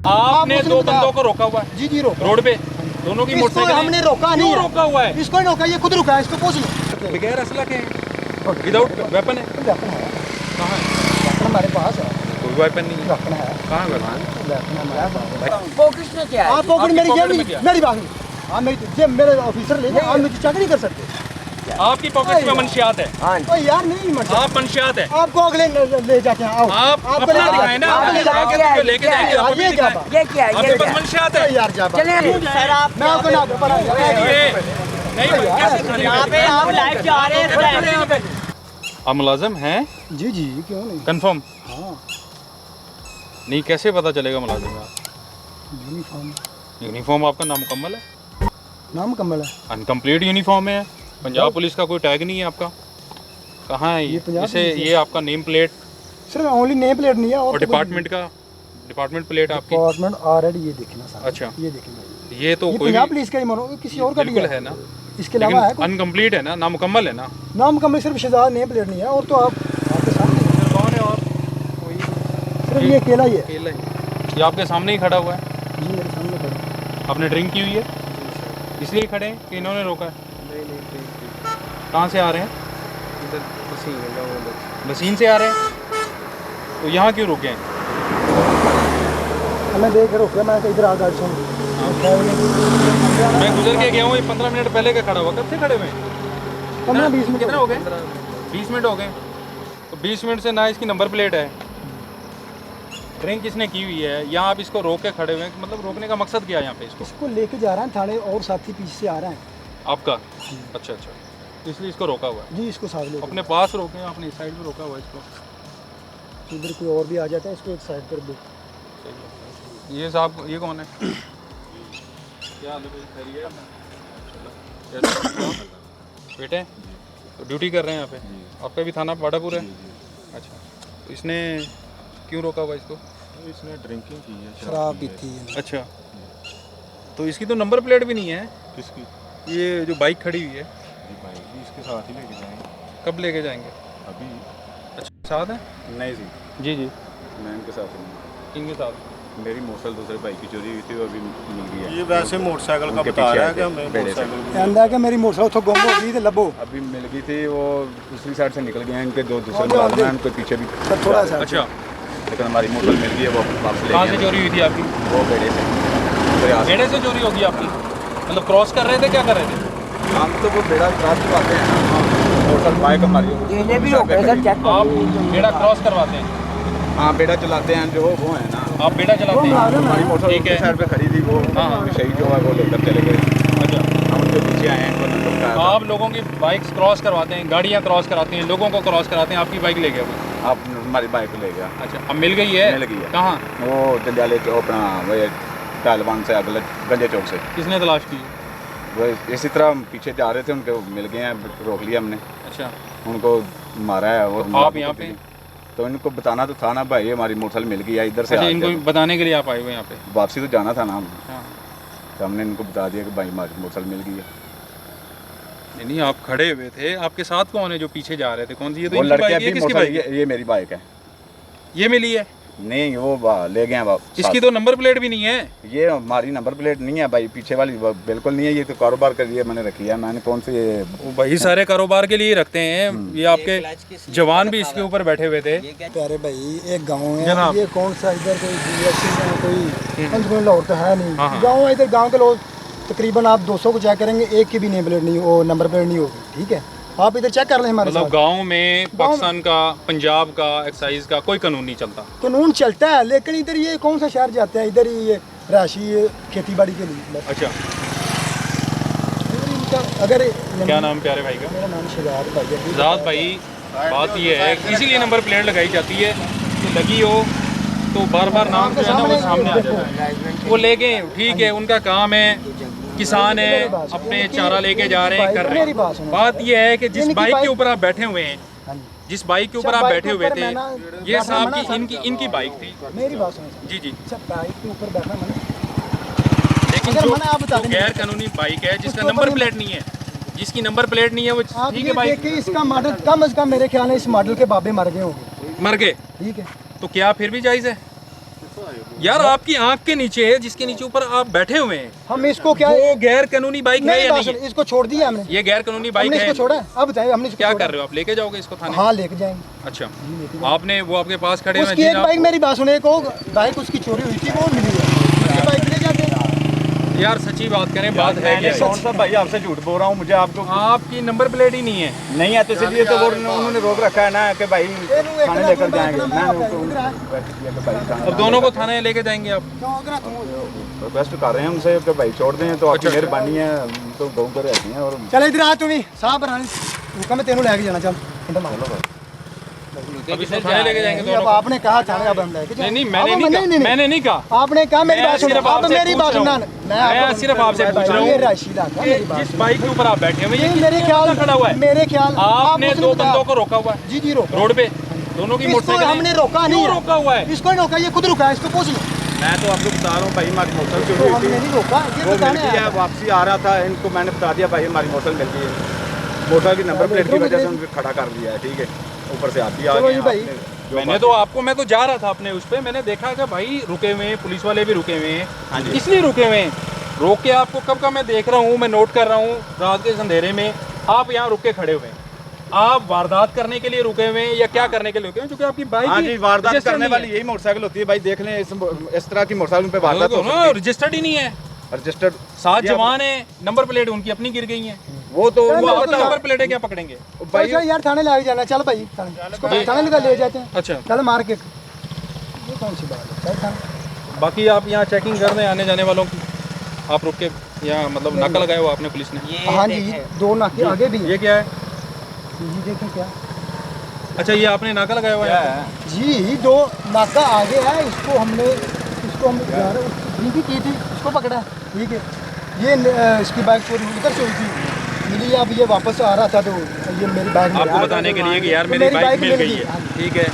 आपने दो बंदों को रोका हुआ है? जी जी रोका रोड पे दोनों की मोटरसाइकिल हमने रोका नहीं, रोका हुआ है? इसको रोका, ये खुद रुका है, इसको पूछ लो। बगैर असला के विदाउट वेपन है? वेपन है, कहाँ है? वेपन हमारे पास है, कोई वेपन नहीं है। वेपन है, कहाँ वेपन? वेपन हमारे पास। पॉकेट में क्या है? आप पॉकेट मेरी आपकी जेब पॉकेट में क्या नहीं, मेरी बात नहीं, आप मेरी जेब मेरे ऑफिसर ले जाए, आप मुझे चेक नहीं कर सकते। आपकी पॉकेट में मंशियात है? ओ यार नहीं मत, आप मंशियात है? आपको अगले ले जाते हैं, आओ आप आपको अपना ले दिखाएं ना, आपको ले आगे जाते तो लेके जाएंगे, आपको भी ये क्या दिखाएं। बात? ये क्या है? आपके ये पास क्या है? मंशियात है है? यार जा बात। चलिए सर, आप मैं आपको ना पता नहीं कैसे खाने यहाँ पे आप लाइव जा रहे हैं। आप मुलाजिम हैं? जी जी क्यों नहीं, कंफर्म? हाँ नहीं कैसे पता चलेगा मुलाजिम आप? यूनिफॉर्म, यूनिफॉर्म आपका नामुकम्मल है, नाम कमल है। अनकम्प्लीट यूनिफॉर्म है। पंजाब पुलिस का कोई टैग नहीं है आपका? कहाँ है ये ये? पंजाब जैसे पुलिस है। ये आपका नेम प्लेट सिर्फ ओनली नेम प्लेट नहीं है, और तो कोई- डिपार्टमेंट का डिपार्टमेंट प्लेट आपकी? डिपार्टमेंट ऑलरेडी ये देखना साहब, अच्छा। ये देखेंगे, ये तो ये कोई पंजाब भी पुलिस का ही मानो, किसी और का भी बिल्कुल है ना, इसके अलावा है लेकिन अनकम्प्लीट है ना, नामुकम्मल है ना। नाम कमल, सिर्फ शहजाद नेम प्लेट नहीं है, और तो आप आपके सामने कौन है? और सिर्फ ये अकेला ही है। अकेला है? ये आपके सामने ही खड़ा हुआ है? जी मेरे सामने खड़ा। आपने ड्रिंक की हुई है इसलिए खड़े हैं कि इन्होंने रोका है? कहाँ से आ रहे हैं? मसीन से आ रहे हैं? तो यहाँ क्यों रुके हैं? मैं देख रहा हूँ, मैं इधर आ गाड़ी सुन, मैं गुजर के गया हूँ, ये 15 मिनट पहले का खड़ा हुआ, कब से खड़े हुए हैं? 15-20 मिनट कितना हो गए? 20 मिनट हो गए। तो 20 मिनट से ना इसकी नंबर प्लेट है, ड्रिंक किसने की हुई है, यहाँ आप इसको रोक के खड़े हुए हैं, मतलब रोकने का मकसद क्या है यहाँ पे इसको? इसको लेके जा रहे हैं थाने, और साथी पीछे से आ रहे हैं। आपका? अच्छा अच्छा, इसलिए इसको रोका हुआ है। जी इसको साथ ले, अपने पास रोके हैं, आपने इस साइड पे रोका हुआ है इसको। इधर कोई और भी आ जाता है, इसको एक साइड कर दो। ये साहब, ये कौन है? क्या हाल है भाई, खैरियत? बेटे तो ड्यूटी कर रहे हैं यहाँ पे? आपका भी थाना पाड़ापुर है? अच्छा, तो इसने क्यों रोका हुआ इसको? इसने ड्रिंकिंग की है, शराब पीती है। अच्छा, तो इसकी तो नंबर प्लेट भी नहीं है? किसकी? ये जो बाइक खड़ी हुई है, ये बाइक भी इसके साथ ही लेके जाएंगे कब लेके जाएंगे? अभी। अच्छा, साथ है? नहीं जी, जी जी, मैं इनके साथ हूँ। इनके साथ। मेरी मोटरसाइकिल दूसरे बाइक की चोरी हुई थी, वो अभी मिल गई है। ये वैसे मोटरसाइकिल का उनके बता पीछे रहा है आके कि हमें बेड़े से। मोटरसाइकिल कहता है कि मेरी मोटरसाइकिल उतो गुम हो गई तो लभो, अभी मिल गई थी, वो दूसरी साइड से निकल गए हैं, इनके दो दूसरे और जो मुलाजिम हैं, उनके पीछे भी सर थोड़ा सा अच्छा, लेकिन हमारी मोटरसाइकिल मिल गई है, वो वापस ले कहाँ से गए चोरी हुई थी आपकी? हैं। वो बेड़े से प्रयास। बेड़े से चोरी होगी आपकी? मतलब क्रॉस कर रहे थे, क्या कर रहे थे? हम तो वो बेड़ा क्रॉस करवाते हैं ना, मोटरसाइकिल बाइक हमारी ये भी रोक रहे सर, चेक आप बेड़ा क्रॉस करवाते हैं? हाँ बेड़ा चलाते हैं, जो वो है ना, आप बेड़ा चलाते हैं? हमारी मोटरसाइकिल ठीक है। साइड पे खड़ी थी, वो हाँ। शहीद जो है वो लेकर चले गए। अच्छा, हम उनके पीछे आए हैं, उनको नंबर का आप लोगों की बाइक्स क्रॉस करवाते हैं, गाड़ियाँ क्रॉस कराते हैं, लोगों को क्रॉस कराते हैं, आपकी बाइक ले गया कोई? आप हमारी बाइक ले गया। अच्छा, अब मिल गई है? मिल गई है। कहाँ? वो जंजाले चौक अपना वो तालिबान से अगले गंजे चौक से, किसने तलाश की? वो इसी तरह पीछे जा रहे थे, उनको मिल गए हैं, रोक लिया हमने, अच्छा, उनको मारा है। और तो आप यहाँ पे? तो इनको बताना तो था ना भाई, हमारी मोटरसाइकिल मिल गई है, इधर से अच्छा, आ इनको गया। बताने के लिए आप आए हुए यहाँ पे? वापसी तो जाना था ना हम, हाँ। तो हमने इनको बता दिया कि भाई हमारी मोटरसाइकिल मिल गई है। नहीं नहीं, आप खड़े हुए थे, आपके साथ कौन है जो पीछे जा रहे थे? कौन सी? ये तो वो इनकी लड़के बाइक है, अभी किसकी बाइक है? मोटरसाइकिल, ये मेरी बाइक है। ये मिली है? नहीं वो ले गए हैं वापस। इसकी तो नंबर प्लेट भी नहीं है। ये हमारी नंबर प्लेट नहीं है भाई, पीछे वाली बिल्कुल नहीं है, ये तो कारोबार के लिए मैंने रखी है। मैंने कौन सी ये वो भाई सारे कारोबार के लिए रखते हैं। ये आपके जवान भी इसके ऊपर बैठे हुए थे। प्यारे भाई एक गांव है, जनाब। ये कौन सा इधर कोई कोई पंचकुला लाहौर तो है नहीं, हाँ। गांव है, इधर गांव के लोग तकरीबन आप 200 को चेक करेंगे, एक की भी नेम प्लेट नहीं, वो नंबर प्लेट नहीं होगी। ठीक है, आप इधर चेक कर लें हमारे मतलब साथ। गांव में पाकिस्तान का, पंजाब का, एक्साइज का कोई कानून नहीं चलता। कानून चलता है, लेकिन इधर ये कौन सा शहर जाते हैं, इधर ही ये राशि खेती बाड़ी के लिए। अच्छा, अगर क्या नाम प्यारे भाई का? मेरा नाम शहजाद भाई है। आज़ाद भाई, बात ये है इसीलिए नंबर प्लेट लगाई जाती है कि लगी हो तो बार बार नाम जो है ना वो सामने आ जाता है। वो ले गए, ठीक है, उनका काम है, किसान है, अपने चारा लेके जा रहे हैं, कर रहे हैं। बात ये है कि जिस बाइक के ऊपर आप बैठे हुए हैं, जिस बाइक के ऊपर आप बैठे हुए थे, ये साहब की इनकी बाइक थी। मेरी बात सुनो जी जी, अच्छा, बाइक के ऊपर बैठना मना, लेकिन अगर जो मना आप बता दें। गैर कानूनी बाइक है, जिसका उसके नंबर ऊपर- प्लेट नहीं है, जिसकी नंबर प्लेट नहीं है, वो आप ठीक ये है बाइक देखिए, इसका मॉडल कम से कम मेरे ख्याल में इस मॉडल के बाबे मर गए होंगे। मर गए, ठीक है, तो क्या फिर भी जायज़ है? यार आपकी आंख के नीचे है, जिसके नीचे ऊपर आप बैठे हुए हैं, हम इसको क्या वो गैर कानूनी बाइक है मेरी या बात नहीं? सुनो, इसको छोड़ दिया हमने। ये गैर कानूनी बाइक हमने है। इसको छोड़ा है। अब बताइए हमने इसको क्या छोड़ा? कर रहे हो आप? लेके जाओगे इसको थाने? हाँ लेके जाएंगे। अच्छा, आपने वो आपके पास खड़े हुए उसकी एक बाइक, मेरी बात सुनो, एक और बाइक उसकी चोरी हुई थी, वो मिली है, उसकी बाइक ले जाते हैं। यार सच्ची बात करें, बात है क्या? कौन सा भाई आपसे झूठ बोल रहा हूँ, मुझे आपको आपकी नंबर प्लेट ही नहीं है। नहीं है, तो इसलिए तो वो उन्होंने रोक रखा है ना कि भाई थाने लेकर जाएंगे। अब दोनों को थाने लेके जाएंगे आप? रिक्वेस्ट कर रहे हैं उनसे कि भाई छोड़ दें, तो आपकी मेहरबानी है, तो गौ कर रहती हैं। और चल इधर आ, तुम्हें साहब रानी हुक्म है, तेनू लेके जाना। चल अब इसको थाने लेके जाएंगे अब दोनों को? आपने कहा थाने का बंदा है कि नहीं नहीं, अब मैंने नहीं कहा, मैंने नहीं कहा। आपने कहा मेरी मैं बात सुनो, सिर्फ आप आपसे मेरी पूछ बात रहा सुनना। हूँ। मैं सिर्फ आपसे पूछ रहा हूँ ये राशिदा का मेरी बात जिस सुनो। बाइक के ऊपर आप बैठे हुए, ये ये मेरे ख्याल खड़ा हुआ है, मेरे ख्याल आपने आप दो उसने बंदों बताया। को रोका हुआ है जी जी रोका रोड पे, दोनों की इसको मोटरसाइकिल हमने रोका नहीं क्यों है। रोका हुआ है? इसको नहीं रोका, ये खुद रुका है, इसको पूछ लो। मैं तो आपको बता रहा हूँ भाई, हमारी मोटर चोरी तो हुई हमने थी, नहीं रोका, ये वो बताने मिल गया, आया। वापसी आ रहा था, इनको मैंने बता दिया भाई हमारी मोटर मिल गई है। मोटर की नंबर प्लेट की वजह से उनको खड़ा कर दिया है, ठीक है। ऊपर से आती आ चलो गए जी हैं, भाई। आपने जो मैंने बात- तो आपको, मैं तो जा रहा था अपने उस पे, मैंने देखा कि भाई रुके हुए हैं, पुलिस वाले भी रुके हुए हाँ हैं, जी। इसलिए रुके हुए हैं। रोक के आपको कब का मैं देख रहा हूँ, मैं नोट कर रहा हूँ, रात के अंधेरे में आप यहाँ रुक के खड़े हुए हैं। आप वारदात करने के लिए रुके हुए हैं या क्या करने के लिए रुके हुए हैं? क्योंकि आपकी बाइक हाँ ही जी, वारदात रजिस्टर करने नहीं वाली है। यही मोटरसाइकिल होती है भाई, देख लें इस तरह की मोटरसाइकिल पे वारदात हो ना, रजिस्टर्ड ही नहीं है। रजिस्टर्ड 7 जवान है, नंबर प्लेट उनकी अपनी गिर गई है। वो तो चल, वो मैं आप बताऊं। नंबर प्लेट है क्या पकड़ेंगे? भाई चल यार थाने लेके जाना। चल भाई थाने लगा ले जाते हैं। अच्छा, चल मार्केट। ये कौन सी बात है? चल थाने। बाकी आप यहाँ चेकिंग कर रहे हैं आने जाने वालों की, आप रुक के यहाँ मतलब नाका लगाया हुआ आपने पुलिस ने? हाँ जी, दो नाके आगे भी हैं। ये क्या है? ये देखें क्या अच्छा, ये आपने नाका लगाया हुआ है? जी, दो नाका आगे है, इसको हम ड्रिंक की थी, इसको पकड़ा है, ठीक है। ये इसकी बाइक चोरी उधर से हुई थी, मिली। अब ये वापस आ रहा था तो ये मेरी बाइक आपको बताने के लिए कि यार मेरी बाइक मिल गई है, ठीक है,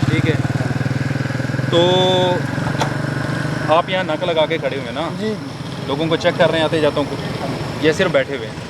ठीक है। तो आप यहाँ नाका लगा के खड़े हुए हैं ना, जी, लोगों को चेक कर रहे हैं आते जातों को, ये सिर्फ बैठे हुए हैं?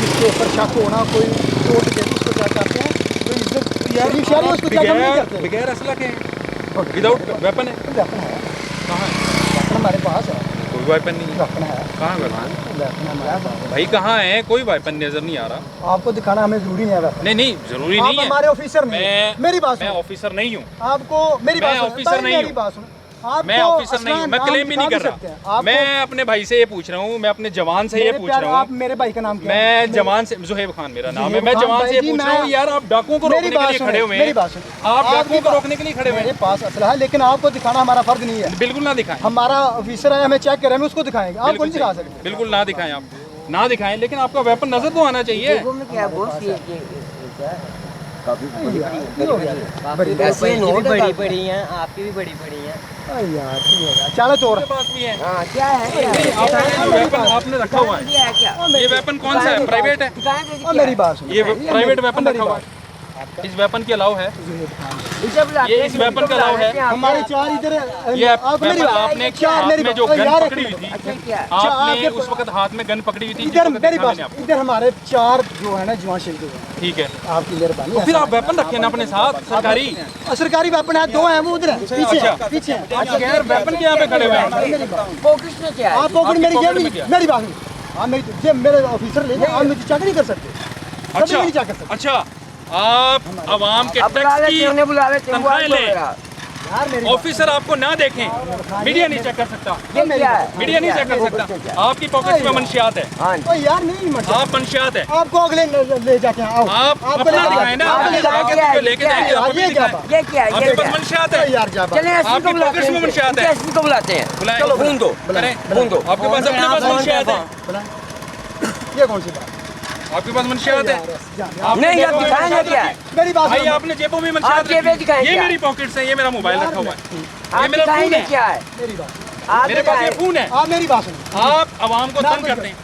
जिसके ऊपर शक होना, कोई चोट दे उसको क्या करते हैं, कोई इज्जत शरीफ शहरी उसको क्या नहीं करते। बगैर असला के विदाउट वेपन है? वेपन है, कहाँ है? वेपन हमारे पास है, कोई वेपन नहीं है। वेपन है, कहाँ वेपन? वेपन हमारे पास है। भाई कहाँ है? कोई वेपन नजर नहीं आ रहा। आपको दिखाना हमें जरूरी नहीं है वेपन। नहीं नहीं, जरूरी आप नहीं है। हमारे ऑफिसर नहीं हैं। मेरी बात मैं सुनो। ऑफिसर नहीं हूँ। आपको मेरी मैं बात सुनो। ऑफिसर भाई, नहीं मेरी हूँ। बात सुनो। आपको मैं ऑफिसर नहीं हूँ, मैं असला क्लेम भी नाम नहीं कर दिखा भी सकते हैं। रहा। आपको- मैं अपने भाई से ये पूछ रहा हूँ, मैं अपने जवान से ये मेरे पूछ प्यार, रहा आप हूँ। मेरे भाई का नाम क्या है? मैं जवान से, जुहेब खान मेरा नाम है, जुहेब मैं खान जवान से भाई ये जी, पूछ रहा हूँ मैं- यार, आप डाकुओं को मेरी रोकने के बात लिए सुनो, खड़े हुए मेरी हैं, बात सुनो। आप आपकी डाकुओं को बात- रोकने के लिए खड़े हुए मेरे हैं? पास असला है, लेकिन आपको दिखाना हमारा फर्ज नहीं है। बिल्कुल ना दिखाएं, हमारा ऑफिसर है, हमें चेक करें, हम उसको दिखाएंगे, आपको बिल्कुल नहीं दिखा सही। सकते। बिल्कुल ना दिखाएं, आप ना दिखाएं, लेकिन आपका वेपन नजर तो आना चाहिए। क्या बोस ये ये हो गया। बड़ी ऐसे नोट बड़ी बड़ी हैं, आपकी भी बड़ी बड़ी हैं। अरे यार, ये हो गया। चलो तो आपके पास भी है? हाँ, क्या है क्या है? आपने जो वेपन आपने रखा हुआ है, ये है क्या? ये वेपन कौन सा है? प्राइवेट है? दिखाएं तो और क्या मेरी है? बात सुनो। ये प्राइवेट वेपन मेरी रखा हुआ है? इस वेपन के अलाव है? इसे बुलाते ये हैं, इस वेपन का अलाव है? हमारे चार इधर ये आप मेरी वेपन बात- आपने चार हाथ मेरी में जो बात- गन यार, पकड़ी हुई थी, अच्छा क्या? आपने आपके- उस वक्त हाथ में गन पकड़ी हुई थी, जिस इधर वक्त मेरी देखा बात, मैंने आपको। इधर हमारे चार जो है ना जवान शहीद हुए हैं। ठीक है, आपकी मेहरबानी। तो फिर आप वेपन रखे ना अपने साथ सरकारी। सरकारी वेपन है, दो हैं, वो उधर है, पीछे अच्छा। है, पीछे है। अच्छा, गैर वेपन के यहाँ पे खड़े हुए हैं? मेरी बात। फोकस में क्या है? आप पॉकेट आपकी मेरी पॉकेट जेब में क्या? मेरी बात सुनो। आप मेरी जेब मेरे ऑफिसर ले आप मुझे चेक नहीं कर सकते। कभी अच्छा, नहीं चेक कर सकते। अच्छा, आप आवाम के अब बुला टैक्स लेते हैं, उन्हें बुला लेते हैं, वो तनख्वाहें बोल लें, रहा। यार मेरी ऑफिसर आपको ना देखें, मीडिया नहीं चेक कर सकता, ये क्या है? मीडिया नहीं चेक कर सकता। आपकी पॉकेट में मंशियात है, हाँ ओ यार नहीं मत आप मंशियात है, आपको अगले ले जाके आओ। आप आपको अपना ले दिखाएं ना, आपको ले आगे क्या है? तो लेके जाएंगे, आप ये भी क्या दिखाएं। बात? ये क्या है? आपके ये पास क्या है? मंशियात है, यार जा चलिए एसपी आपकी को बुलाते पॉकेट्स में हैं, मंशियात है। एसपी को बुलाते हैं। बुलाएं, चलो खून दो, करें, खून दो। आपके पास अपने पास मंशियात है, ये कौन सी बात? आपके पास मंशियात है। आपने नहीं, अब जेबों में दिखाएं ना मंशियात क्या रखी। है? मेरी बात भाई सुनो। आपने जेबों में आप मंशियात जेबें रखी। दिखाएं ये क्या? मेरी पॉकेट्स है, ये मेरा मोबाइल रखा हुआ है, आप ये मेरा फोन दिखाएंगे है, क्या है? मेरी बात। आप मेरे पास ये दिखाएं। फोन है। आप मेरी बात सुनो। आप आवाम को मैं तंग आपको करते हैं।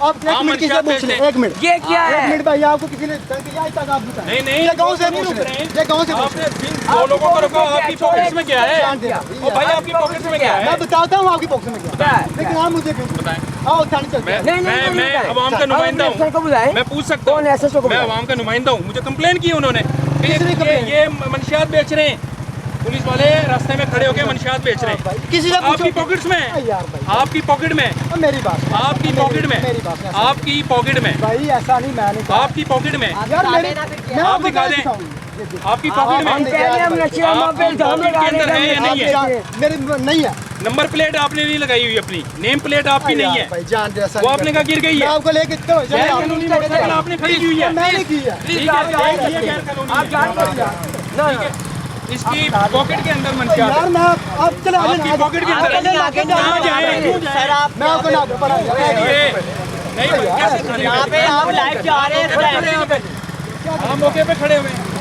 आप एक आप मिनट किसी से मंशियात पूछ लें, बेचते एक मिनट। ये क्या एक है? मिनट भाई, आपको किसी ने तंग किया, आज तक आप बताएं। नहीं नहीं, ये गांव से नहीं पूछ रुक लें, रहे हैं। ये गांव से पूछ आपने लें। जिन दो लोगों को रखा, आपकी पॉकेट्स में क्या है? जान दे। ओ भाई आपकी पॉकेट्स में क्या है? मैं बताता हूँ आपकी पॉकेट में क्या क्या है। है? लेकिन आप मुझे क्यों बताएं। आओ थाने चलते हैं। मैं आवाम का नुमाइंदा एसएसओ हूँ, को बुलाएं। मैं पूछ सकता कौन एसएसओ को हूँ, मैं बुलाएं? आवाम का नुमाइंदा हूँ, मुझे कंप्लेन की उन्होंने कि किसने ये complaint? ये मंशियात बेच रहे हैं, पुलिस वाले रास्ते में खड़े होकर मंशियात बेच रहे हैं, किसी से आपकी पॉकेट्स में है, यार भाई, आपकी पॉकेट में है, अब मेरी बात है। आपकी पॉकेट में, मेरी बात है। आपकी पॉकेट में, भाई ऐसा नहीं, मैंने कहा। आपकी पॉकेट में, यार मेरी मैं आप आपको दिखा क्या दें। दिखाऊं? ये देखो। आपकी पॉकेट हम में कह रहे हैं हम नशे हम पे इल्जाम लगा के अंदर है या नहीं है? आप मेरी नहीं है। नंबर प्लेट आपने नहीं लगाई हुई, अपनी नेम प्लेट आपकी नहीं है, भाई जान जैसा वो आपने कहा गिर गई मैं है, आपको लेके चलो गैर कानूनी मोटरसाइकिल आपने खड़ी की हुई है, मैंने की है। ठीक है, ये गैर कानूनी है। आप जान ठीक है, इसकी पॉकेट के अंदर मंशियात यार है, मैं आप चले आपकी पॉकेट के अंदर है, आगे कहाँ जाए, क्यों जाए? मैं आपको ना पड़ा ये नहीं भाई, कैसे थाने यहाँ पे आप लाइव जा रहे हैं हम मौके पे खड़े हुए हैं।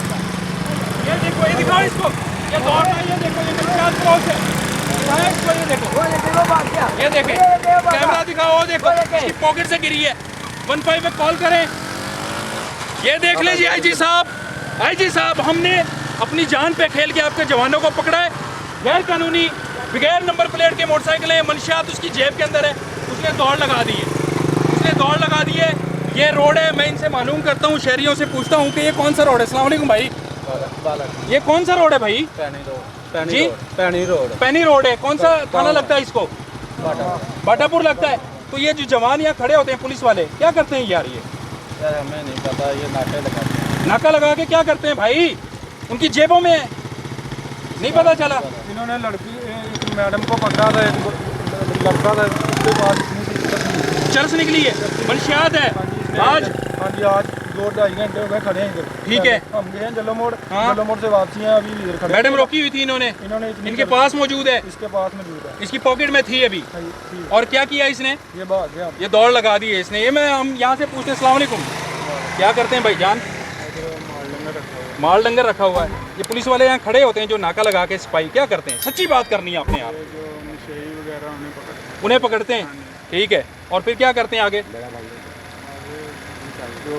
ये देखो, ये दिखाओ इसको, ये दौड़ रहा है, ये देखो, ये मंशियात क्रॉस है, दिखाओ इसको, ये देखो, ये देखें, कैमरा दिखाओ, वो देखो, इसकी पॉकेट से गिरी है। 15 पे कॉल करें। ये देख लीजिए आईजी साहब, हमने अपनी जान पे खेल के आपके जवानों को पकड़ा है। गैर कानूनी बगैर नंबर प्लेट के मोटरसाइकिल है, मंशियात उसकी जेब के अंदर है, उसने दौड़ लगा दी है, ये रोड है, मैं इनसे मालूम करता हूँ, शहरियों से पूछता हूँ कि ये कौन सा रोड है। अस्सलाम वालेकुम भाई, ये कौन सा रोड है भाई? जी, पैनी रोड है। कौन सा थाना लगता है इसको? बाटापुर लगता है। तो ये जो जवान यहाँ खड़े होते हैं पुलिस वाले, क्या करते हैं यार? ये हमें नहीं पता, ये नाके लगाते हैं। नाका लगा के क्या करते हैं भाई? उनकी जेबों में है, नहीं पता चला। इन्होंने लड़की एक मैडम को पकड़ा था, एक लड़का था, उसके पास इतनी दिक्कत नहीं। चर्च निकली है, मंशियात है आज। हाँ जी, आज 2-2.5 घंटे हो गए खड़े हैं इधर। ठीक है, हम गए हैं जलो मोड़, हाँ। जलो मोड़ से वापसी हैं, अभी इधर खड़े। मैडम रोकी हुई थी इन्होंने, इतनी इनके पास मौजूद है, इसके पास मौजूद है। इसकी पॉकेट में थी अभी। ठीक। और क्या किया इसने? ये भाग गया। ये दौड़ लगा दी है इसने। ये मैं हम यहाँ से पूछते हैं, अस्सलाम वालेकुम, क्या करते हैं भाईजान? माल डंगर रखा हुआ है। ये पुलिस वाले यहाँ खड़े होते हैं जो नाका लगा के सिपाही, क्या करते हैं? सच्ची बात करनी है आपने आप। उन्हें पकड़ते हैं, ठीक है, और फिर क्या करते हैं आगे? जो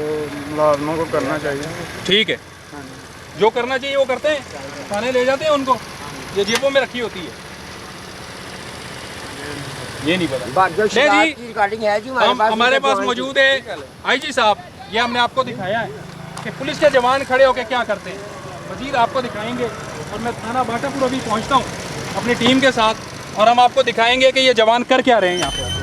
मुलाजमों को करना चाहिए। ठीक है, जो करना चाहिए वो करते हैं, थाने ले जाते हैं उनको, ये जेबों में रखी होती है, ये नहीं पता। जो नहीं जी, रिकॉर्डिंग है जी हमारे पास मौजूद है आईजी साहब, ये हमने आपको दिखाया है कि पुलिस के जवान खड़े होकर क्या करते हैं। मजीद आपको दिखाएंगे, और मैं थाना बाटापुर अभी पहुंचता हूं अपनी टीम के साथ, और हम आपको दिखाएंगे कि ये जवान कर क्या रहे हैं यहाँ पर।